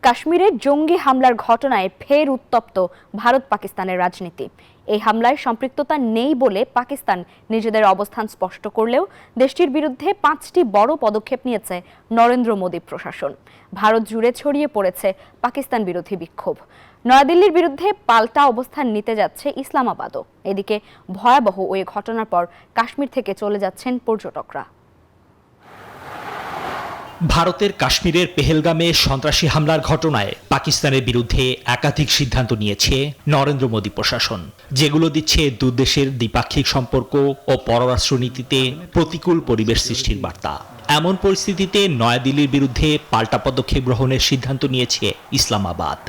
কাশ্মীরে জঙ্গি হামলার ঘটনায় ফের উত্তপ্ত ভারত পাকিস্তানের রাজনীতি। এই হামলায় সম্পৃক্ততা নেই বলে পাকিস্তান নিজেদের অবস্থান স্পষ্ট করলেও দেশটির বিরুদ্ধে 5টি বড় পদক্ষেপ নিয়েছে নরেন্দ্র মোদী প্রশাসন। ভারত জুড়ে ছড়িয়ে পড়েছে পাকিস্তান বিরোধী বিক্ষোভ। নয়াদিল্লির বিরুদ্ধে পাল্টা অবস্থান নিতে যাচ্ছে ইসলামাবাদও। এদিকে ভয়াবহ ওই ঘটনার পর কাশ্মীর থেকে চলে যাচ্ছেন পর্যটকরা। ভারতের কাশ্মীরের পেহেলগামে সন্ত্রাসী হামলার ঘটনায় পাকিস্তানের বিরুদ্ধে একাধিক সিদ্ধান্ত নিয়েছে নরেন্দ্র মোদী প্রশাসন, যেগুলো দিচ্ছে দুই দেশের দ্বিপাক্ষিক সম্পর্ক ও পররাষ্ট্রনীতিতে প্রতিকূল পরিবেশ সৃষ্টির বার্তা। এমন পরিস্থিতিতে নয়াদিল্লির বিরুদ্ধে পাল্টা পদক্ষেপ গ্রহণের সিদ্ধান্ত নিয়েছে ইসলামাবাদ।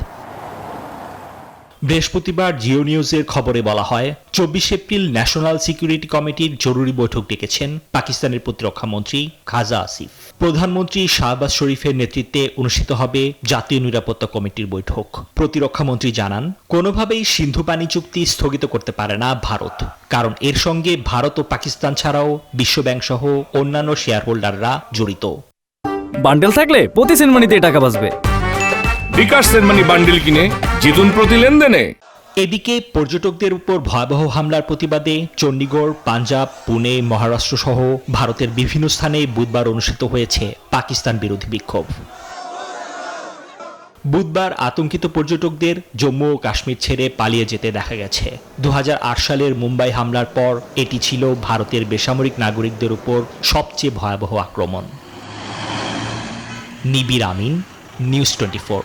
বৃহস্পতিবার জিও নিউজের খবরে বলা হয়, 24 এপ্রিল ন্যাশনাল সিকিউরিটি কমিটির জরুরি বৈঠক ডেকেছেন পাকিস্তানের প্রতিরক্ষা মন্ত্রী খাজা আসিফ। প্রধানমন্ত্রী শাহবাজ শরীফের নেতৃত্বে অনুষ্ঠিত হবে জাতীয় নিরাপত্তা কমিটির বৈঠক। প্রতিরক্ষা মন্ত্রী জানান, কোনোভাবেই সিন্ধু পানি চুক্তি স্থগিত করতে পারে না ভারত, কারণ এর সঙ্গে ভারত ও পাকিস্তান ছাড়াও বিশ্বব্যাংক সহ অন্যান্য শেয়ার হোল্ডাররা জড়িত। বান্ডেল থাকলে প্রতি সেনমানিতে টাকা বাঁচবে। বিকাশ সেনমানি বান্ডেল কিনে জিতুন প্রতি লেনদেনে। এদিকে পর্যটকদের উপর ভয়াবহ হামলার প্রতিবাদে চণ্ডীগড়, পাঞ্জাব, পুনে, মহারাষ্ট্র সহ ভারতের বিভিন্ন স্থানে বুধবার অনুষ্ঠিত হয়েছে পাকিস্তান বিরোধী বিক্ষোভ। বুধবার আতঙ্কিত পর্যটকদের জম্মু ও কাশ্মীর ছেড়ে পালিয়ে যেতে দেখা গেছে। 2008 সালের মুম্বাই হামলার পর এটি ছিল ভারতের বেসামরিক নাগরিকদের উপর সবচেয়ে ভয়াবহ আক্রমণ। নিবির আমিন, নিউজ 24।